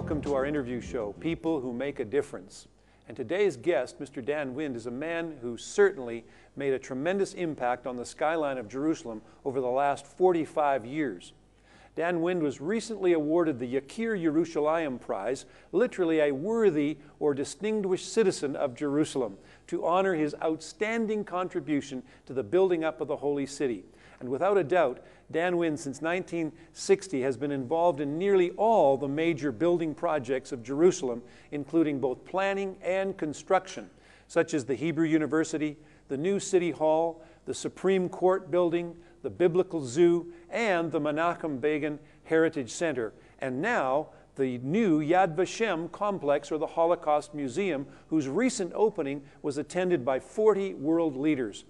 welcome to our interview show, People Who Make a Difference. And today's guest, Mr. Dan Wind, is a man who certainly made a tremendous impact on the skyline of Jerusalem over the last 45 years. Dan Wind was recently awarded the Yakir Yerushalayim Prize, literally a worthy or distinguished citizen of Jerusalem, to honor his outstanding contribution to the building up of the Holy City. And without a doubt, Dan Wind, since 1960, has been involved in nearly all the major building projects of Jerusalem, including both planning and construction, such as the Hebrew University, the new City Hall, the Supreme Court building, the Biblical Zoo, and the Menachem Begin Heritage Center, and now the new Yad Vashem complex, or the Holocaust Museum, whose recent opening was attended by 40 world leaders.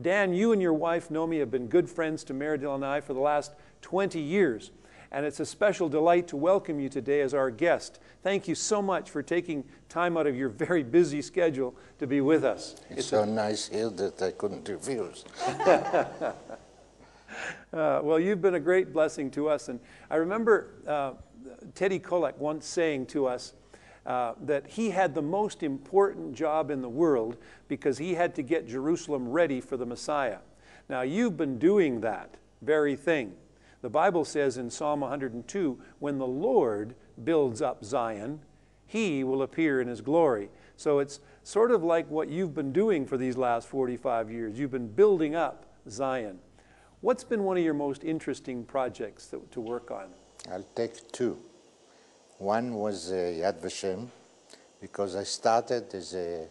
Dan, you and your wife, Nomi, have been good friends to Meredith and I for the last 20 years, and it's a special delight to welcome you today as our guest. Thank you so much for taking time out of your very busy schedule to be with us. It's so nice here that I couldn't refuse. Well, you've been a great blessing to us, and I remember Teddy Kollek once saying to us that he had the most important job in the world because he had to get Jerusalem ready for the Messiah. Now, you've been doing that very thing. The Bible says in Psalm 102, when the Lord builds up Zion, he will appear in his glory. So it's sort of like what you've been doing for these last 45 years. You've been building up Zion. What's been one of your most interesting projects to work on? I'll take two. One was Yad Vashem, because I started as a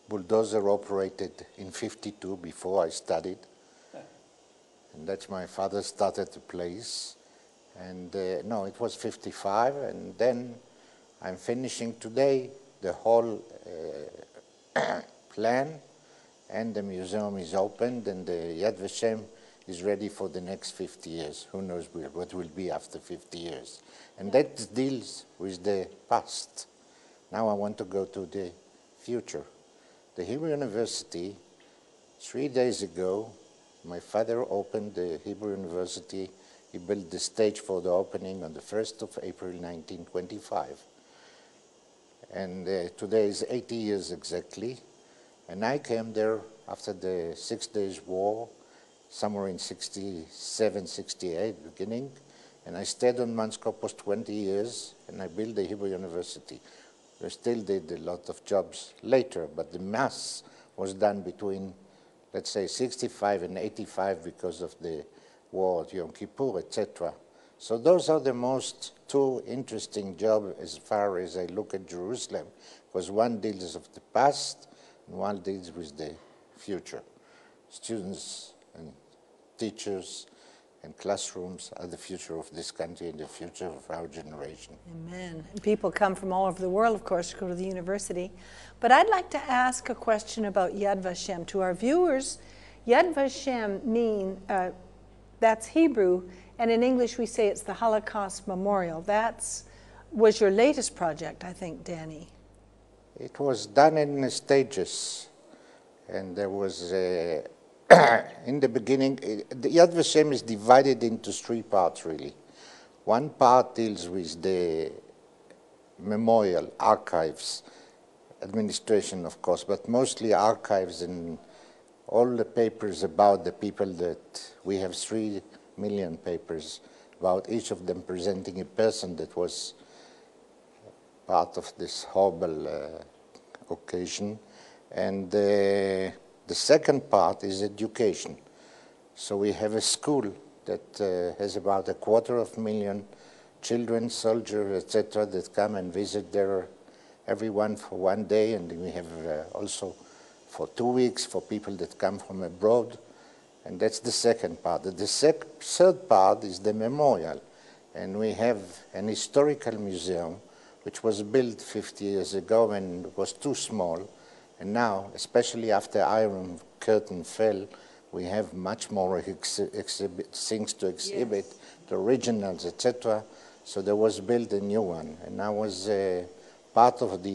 bulldozer operated in 52 before I studied. And that's my father started the place. And no, it was 55, and then I'm finishing today the whole plan, and the museum is opened, and the Yad Vashem is ready for the next 50 years. Who knows what will be after 50 years. And that deals with the past. Now I want to go to the future. The Hebrew University, 3 days ago, my father opened the Hebrew University. He built the stage for the opening on the 1st of April, 1925. And today is 80 years exactly. And I came there after the 6 Days War, somewhere in 67, 68 beginning, and I stayed on Mount Scopus 20 years, and I built the Hebrew University. We still did a lot of jobs later, but the mass was done between, let's say, 65 and 85 because of the war, Yom Kippur, etc. So those are the most two interesting jobs as far as I look at Jerusalem, because one deals with the past and one deals with the future. Students and teachers and classrooms are the future of this country and the future of our generation. Amen. And people come from all over the world, of course, to go to the university. But I'd like to ask a question about Yad Vashem. To our viewers, Yad Vashem that's Hebrew, and in English we say it's the Holocaust Memorial. Was your latest project, I think, Danny. It was done in stages, and there was in the beginning, the Yad Vashem is divided into three parts, really. One part deals with the memorial, archives, administration, of course, but mostly archives and all the papers about the people that we have 3 million papers about each of them presenting a person that was part of this horrible occasion. And the second part is education. So we have a school that has about 250,000 children, soldiers, etc., that come and visit there, everyone for 1 day, and we have also for 2 weeks for people that come from abroad. And that's the second part. The third part is the memorial. And we have an historical museum which was built 50 years ago and was too small. And now, especially after Iron Curtain fell, we have much more things to exhibit, yes, the originals, etc. So there was built a new one. And I was part of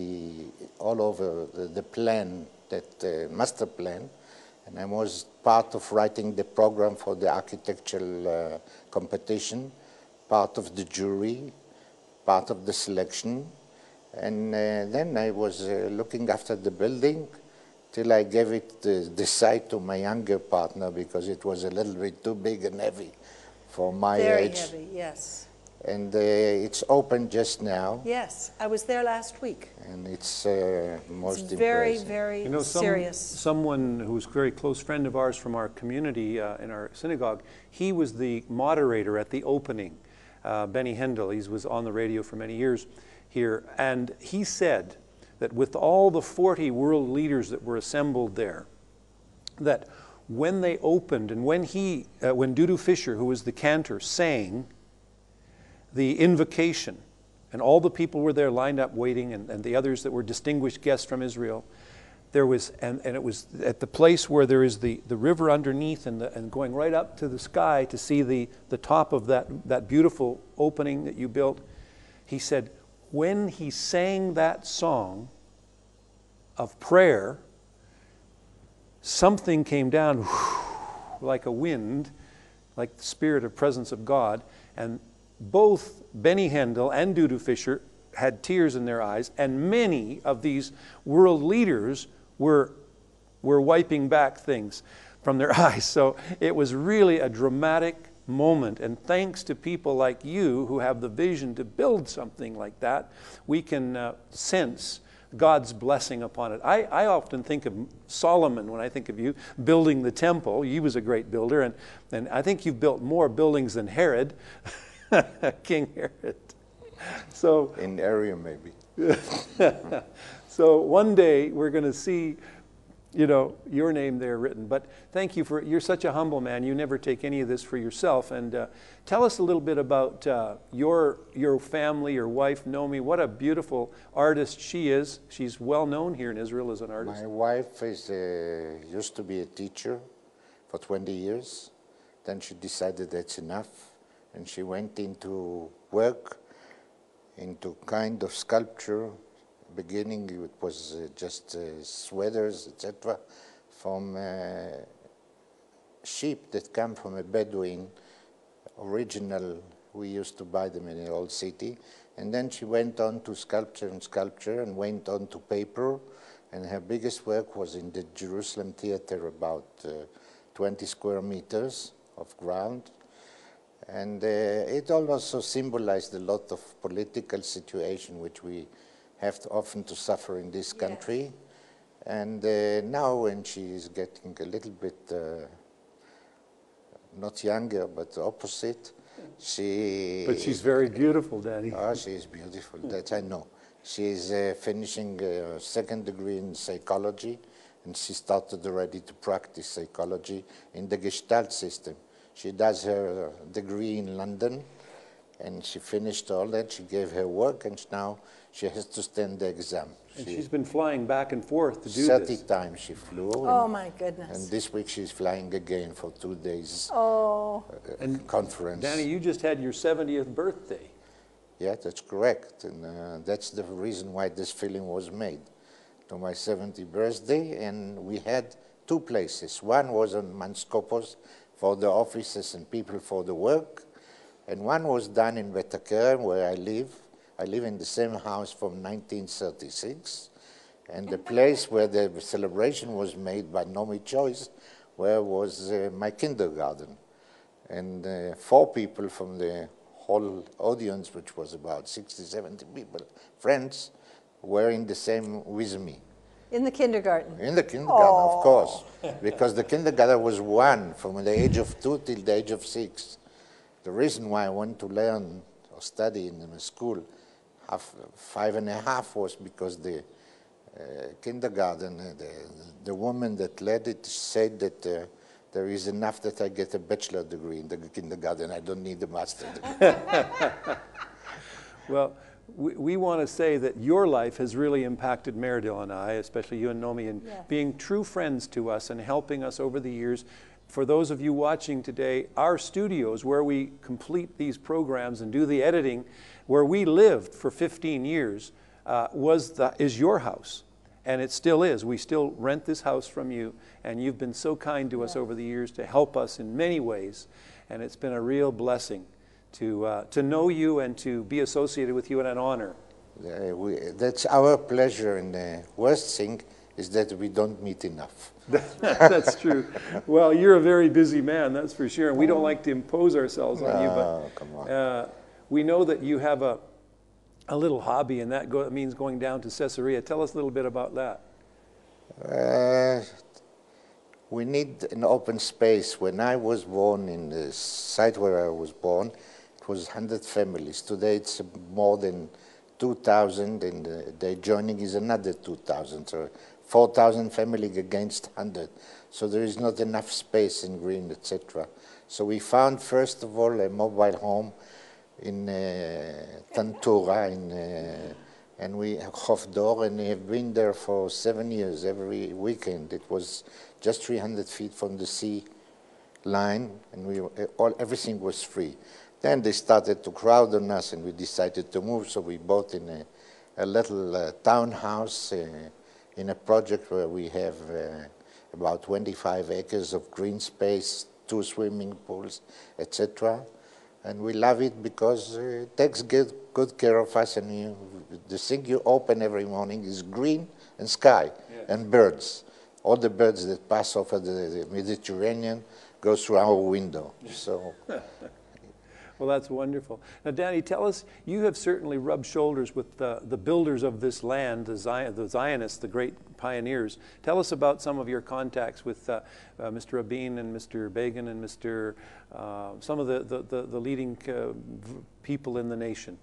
all over the plan, that master plan. And I was part of writing the program for the architectural competition, part of the jury, part of the selection. And then I was looking after the building till I gave it the site to my younger partner because it was a little bit too big and heavy for my Very age. heavy, yes. And it's open just now, Yes, I was there last week. and it's most It's very, impressive. very You know, serious. someone who's a very close friend of ours from our community in our synagogue, he was the moderator at the opening. Benny Hendel, he was on the radio for many years here, and he said that with all the 40 world leaders that were assembled there, that when they opened and when Dudu Fisher, who was the cantor, sang the invocation, and all the people were there lined up waiting, and the others that were distinguished guests from Israel, there was, and it was at the place where there is the river underneath and going right up to the sky to see the top of that beautiful opening that you built. He said, when he sang that song of prayer, something came down like a wind, like the spirit or presence of God, and both Benny Hendel and Dudu Fisher had tears in their eyes, and many of these world leaders were wiping back things from their eyes. So it was really a dramatic moment, and thanks to people like you who have the vision to build something like that, we can sense God's blessing upon it. I often think of Solomon when I think of you building the temple. He was a great builder, and I think you've built more buildings than Herod, King Herod. So In area, maybe. so one day we're going to see, your name there written. But thank you you're such a humble man. You never take any of this for yourself. And tell us a little bit about your family, your wife, Nomi. What a beautiful artist she is. She's well known here in Israel as an artist. My wife used to be a teacher for 20 years. Then she decided that's enough, and she went into work, into kind of sculpture. Beginning it was just sweaters, etc., from sheep that come from a Bedouin original. We used to buy them in the old city, and then she went on to sculpture and went on to paper, and her biggest work was in the Jerusalem Theater, about 20 square meters of ground. And it also symbolized a lot of political situation which we have often to suffer in this country. Yes. And now when she is getting a little bit, not younger, but opposite, But she's very beautiful, Danny. Oh, she is beautiful, that I know. She is finishing a second degree in psychology, and she started already to practice psychology in the Gestalt system. She does her degree in London, and she finished all that. She gave her work, and now she has to stand the exam. And she's been flying back and forth to do 30 this. times she flew. Oh, my goodness. And this week she's flying again for 2 days Oh, conference. Danny, you just had your 70th birthday. Yeah, that's correct. And that's the reason why this film was made. To my 70th birthday, and we had 2 places. One was on Manskopos for the offices and people for the work, and one was done in Betakerem, where I live. I live in the same house from 1936, and the place where the celebration was made by Nomi Choice, where was my kindergarten. And 4 people from the whole audience, which was about 60, 70 people, friends, were in the same with me. in the kindergarten. In the kindergarten, of course, because the kindergarten was 1 from the age of 2 till the age of 6. The reason why I went to learn or study in a school 5.5 was because the kindergarten, the woman that led it said that there is enough that I get a bachelor degree in the kindergarten. I don't need a master degree. Well, we want to say that your life has really impacted Meredith and I, especially you and Nomi, in being true friends to us and helping us over the years. For those of you watching today, our studios where we complete these programs and do the editing, where we lived for 15 years, is your house. And it still is. We still rent this house from you, and you've been so kind to us over the years to help us in many ways, and it's been a real blessing to know you and to be associated with you, and an honor. That's our pleasure, and the worst thing is that we don't meet enough. That's true. Well, you're a very busy man, that's for sure, and we don't like to impose ourselves on you, but come on. we know that you have a little hobby, and that means going down to Caesarea. Tell us a little bit about that. We need an open space. When I was born in the site where I was born, it was 100 families. Today it's more than 2,000, and the adjoining is another 2,000. So 4,000 families against 100. So there is not enough space in green, etc. So we found, first of all, a mobile home in Tantura, and we Hofdor, and we have been there for 7 years, every weekend. It was just 300 feet from the sea line, and everything was free. Then they started to crowd on us, and we decided to move, so we bought in a little townhouse in a project where we have about 25 acres of green space, 2 swimming pools, etc. And we love it because it takes good care of us, and the thing you open every morning is green and sky, yes, and birds. All the birds that pass over the Mediterranean go through our window. So. Well, that's wonderful. Now, Danny, tell us, you have certainly rubbed shoulders with the builders of this land, the Zionists, the great pioneers. Tell us about some of your contacts with Mr. Rabin and Mr. Begin and some of the leading people in the nation.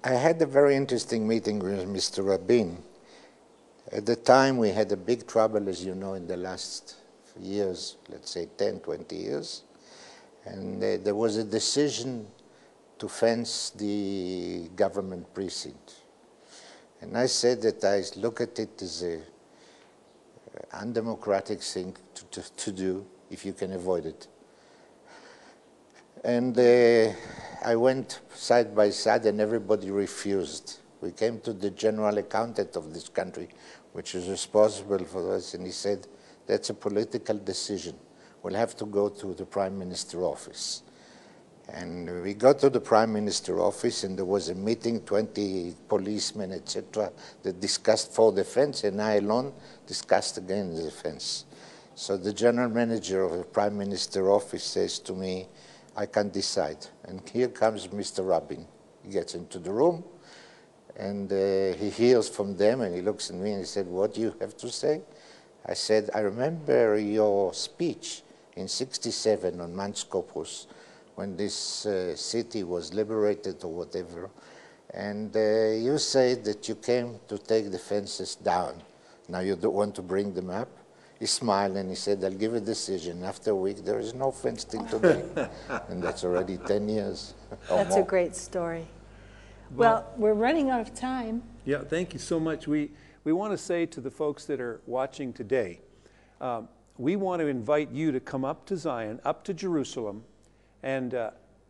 I had a very interesting meeting with Mr. Rabin. At the time, we had a big trouble, as you know, in the last years, let's say 10, 20 years. And there was a decision to fence the government precinct. And I said that I look at it as an undemocratic thing to do if you can avoid it. And I went side by side, and everybody refused. We came to the general accountant of this country, which is responsible for us, and he said, that's a political decision. We'll have to go to the Prime Minister office. And we got to the Prime Minister office, and there was a meeting, 20 policemen, etc., that discussed for the fence, and I alone discussed against the fence. So the general manager of the Prime Minister office says to me, I can't decide. And here comes Mr. Rabin. He gets into the room, and he hears from them, and he looks at me, and he said, what do you have to say? I said, I remember your speech in '67 on Mount Scopus, when this city was liberated or whatever, and you said that you came to take the fences down. Now you don't want to bring them up? He smiled and he said, I'll give a decision. After a week, there is no fence till today. And that's already 10 years or That's more. a great story. Well, we're running out of time. Yeah, thank you so much. We want to say to the folks that are watching today, we want to invite you to come up to Zion, up to Jerusalem, and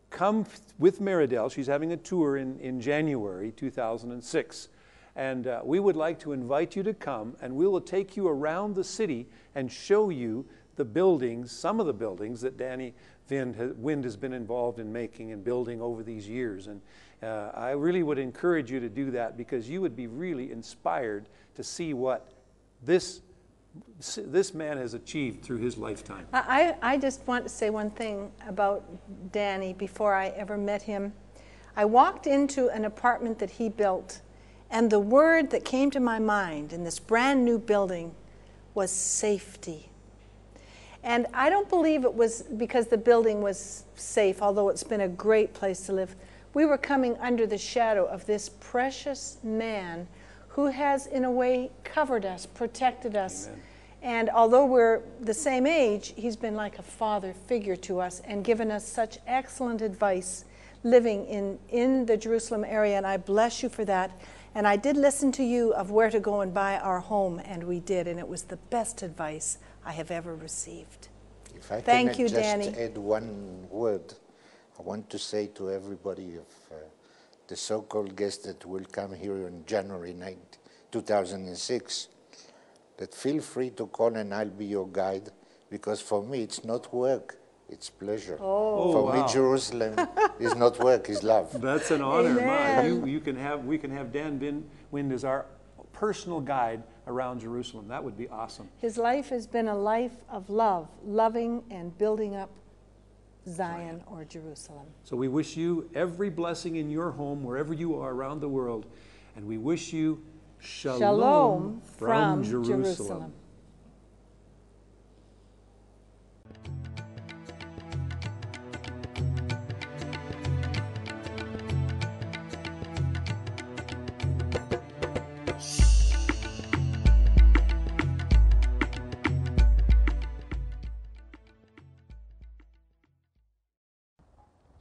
come with Meridel. She's having a tour in January 2006. And we would like to invite you to come, and we will take you around the city and show you the buildings, some of the buildings that Danny Wind has been involved in making and building over these years. And I really would encourage you to do that, because you would be really inspired to see what this man has achieved through his lifetime. I just want to say one thing about Danny before I ever met him. I walked into an apartment that he built, and the word that came to my mind in this brand new building was safety. And I don't believe it was because the building was safe, although it's been a great place to live. We were coming under the shadow of this precious man who has, in a way, covered us, protected us. Amen. And although we're the same age, he's been like a father figure to us and given us such excellent advice living in the Jerusalem area, and I bless you for that. And I did listen to you of where to go and buy our home, and we did, and it was the best advice I have ever received. If I Thank you, just Danny. add one word, I want to say to everybody of the so-called guests that will come here in January 2006, that feel free to call and I'll be your guide, because for me it's not work, It's pleasure. Oh. For me, wow. Jerusalem is not work, is love. That's an honor. Amen. We can have Dan Wind as our personal guide around Jerusalem. That would be awesome. His life has been a life of love, loving and building up Zion or Jerusalem. So we wish you every blessing in your home, wherever you are around the world. And we wish you shalom, from Jerusalem. Jerusalem.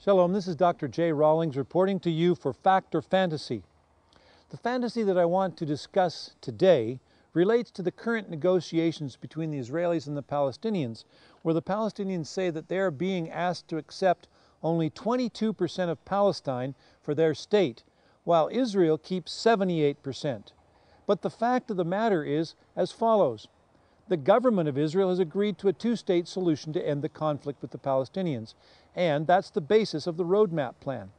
Shalom, this is Dr. Jay Rawlings reporting to you for Fact or Fantasy. The fantasy that I want to discuss today relates to the current negotiations between the Israelis and the Palestinians, where the Palestinians say that they are being asked to accept only 22% of Palestine for their state, while Israel keeps 78%. But the fact of the matter is as follows. The government of Israel has agreed to a two-state solution to end the conflict with the Palestinians, and that's the basis of the roadmap plan.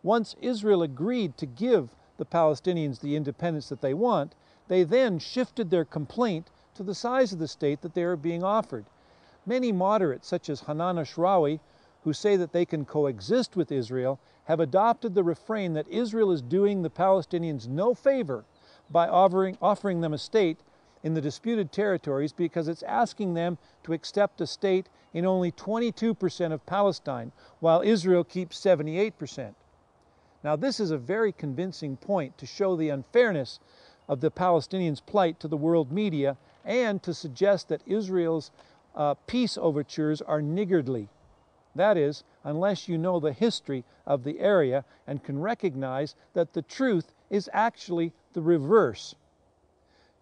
Once Israel agreed to give the Palestinians the independence that they want, they then shifted their complaint to the size of the state that they are being offered. Many moderates, such as Hanan Ashrawi, who say that they can coexist with Israel, have adopted the refrain that Israel is doing the Palestinians no favor by offering them a state in the disputed territories because it's asking them to accept a state in only 22% of Palestine, while Israel keeps 78%. Now, this is a very convincing point to show the unfairness of the Palestinians' plight to the world media and to suggest that Israel's peace overtures are niggardly. That is, unless you know the history of the area and can recognize that the truth is actually the reverse.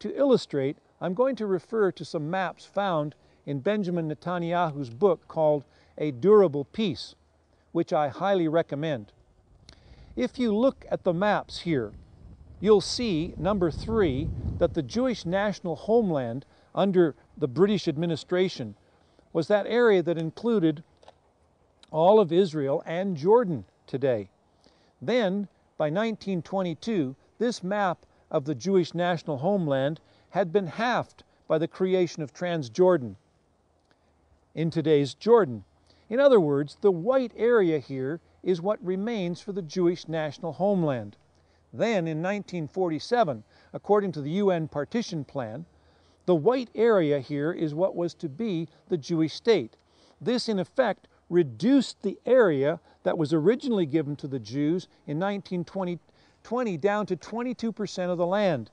To illustrate, I'm going to refer to some maps found in Benjamin Netanyahu's book called A Durable Peace, which I highly recommend. If you look at the maps here, you'll see, number 3, that the Jewish national homeland under the British administration was that area that included all of Israel and Jordan today. Then, by 1922, this map of the Jewish national homeland had been halved by the creation of Transjordan in today's Jordan. In other words, the white area here is what remains for the Jewish national homeland. Then, in 1947, according to the UN partition plan, the white area here is what was to be the Jewish state. This, in effect, reduced the area that was originally given to the Jews in 1920 down to 22% of the land.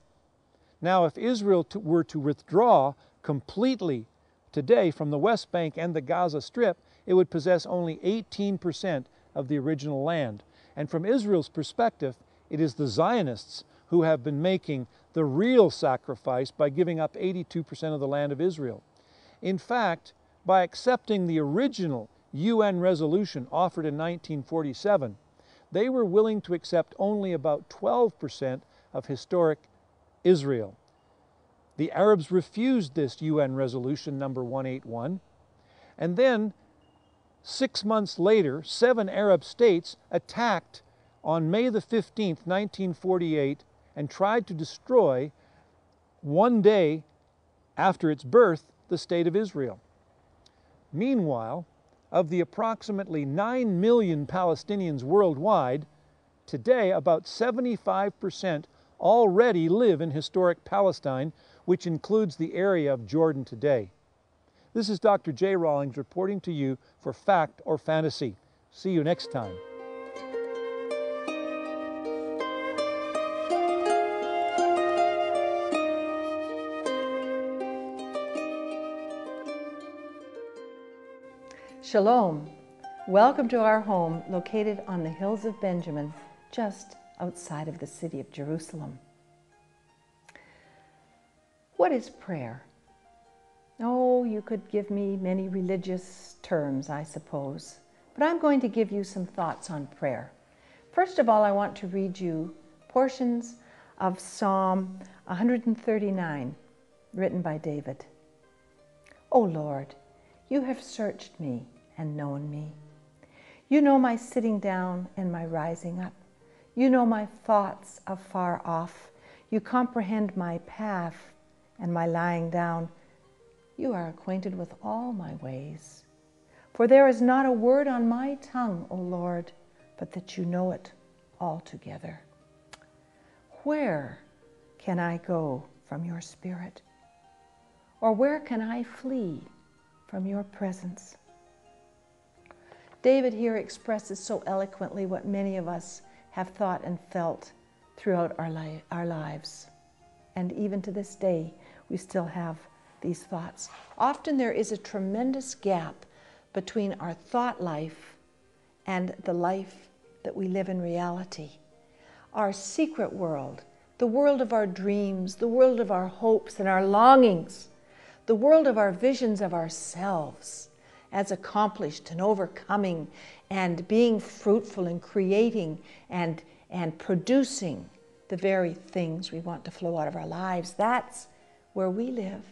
Now, if Israel were to withdraw completely today from the West Bank and the Gaza Strip, it would possess only 18% of the original land. And from Israel's perspective, it is the Zionists who have been making the real sacrifice by giving up 82% of the land of Israel. In fact, by accepting the original UN resolution offered in 1947, they were willing to accept only about 12% of historic Israel. The Arabs refused this UN resolution number 181, and then 6 months later, 7 Arab states attacked on May the 15th, 1948, and tried to destroy, one day after its birth, the State of Israel. Meanwhile, of the approximately 9 million Palestinians worldwide, today about 75% already live in historic Palestine, which includes the area of Jordan today. This is Dr. Jay Rawlings reporting to you for Fact or Fantasy. See you next time. Shalom. Welcome to our home located on the hills of Benjamin, just outside of the city of Jerusalem. What is prayer? Oh, you could give me many religious terms, I suppose, but I'm going to give you some thoughts on prayer. First of all, I want to read you portions of Psalm 139, written by David. O Lord, you have searched me and known me. You know my sitting down and my rising up. You know my thoughts afar off. You comprehend my path and my lying down. You are acquainted with all my ways. For there is not a word on my tongue, O Lord, but that you know it altogether. Where can I go from your spirit? Or where can I flee from your presence? David here expresses so eloquently what many of us have thought and felt throughout our lives. And even to this day, we still have these thoughts. Often there is a tremendous gap between our thought life and the life that we live in reality. Our secret world, the world of our dreams, the world of our hopes and our longings, the world of our visions of ourselves as accomplished and overcoming and being fruitful and creating and producing the very things we want to flow out of our lives. That's where we live.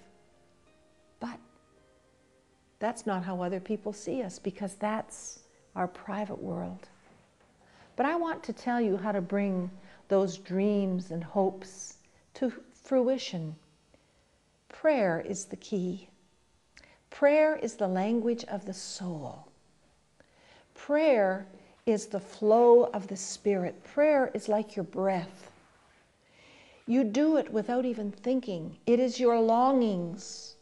But that's not how other people see us, because that's our private world. But I want to tell you how to bring those dreams and hopes to fruition. Prayer is the key. Prayer is the language of the soul. Prayer is the flow of the Spirit. Prayer is like your breath. You do it without even thinking. It is your longings.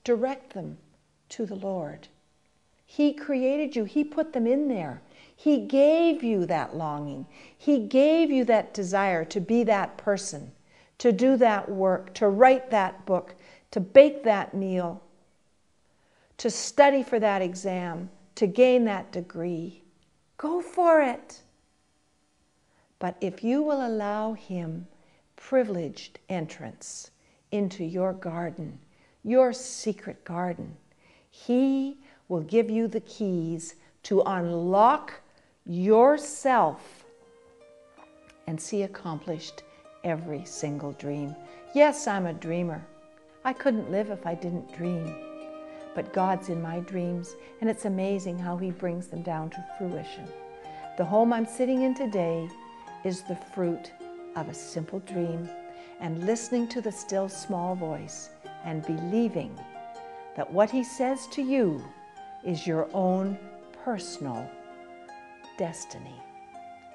Direct them to the Lord. He created you. He put them in there. He gave you that longing. He gave you that desire to be that person, to do that work, to write that book, to bake that meal, to study for that exam, to gain that degree. Go for it. But if you will allow Him privileged entrance into your garden, your secret garden, He will give you the keys to unlock yourself and see accomplished every single dream. Yes, I'm a dreamer. I couldn't live if I didn't dream. But God's in my dreams, and it's amazing how He brings them down to fruition. The home I'm sitting in today is the fruit of a simple dream, and listening to the still small voice and believing that what He says to you is your own personal destiny.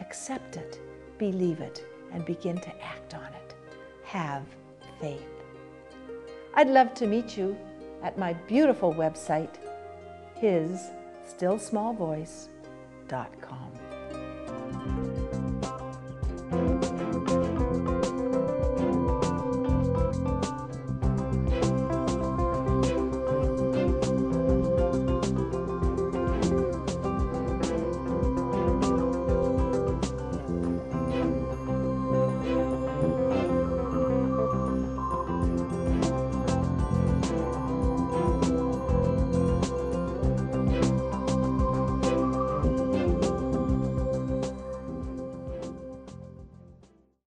Accept it, believe it, and begin to act on it. Have faith. I'd love to meet you at my beautiful website, hisstillsmallvoice.com.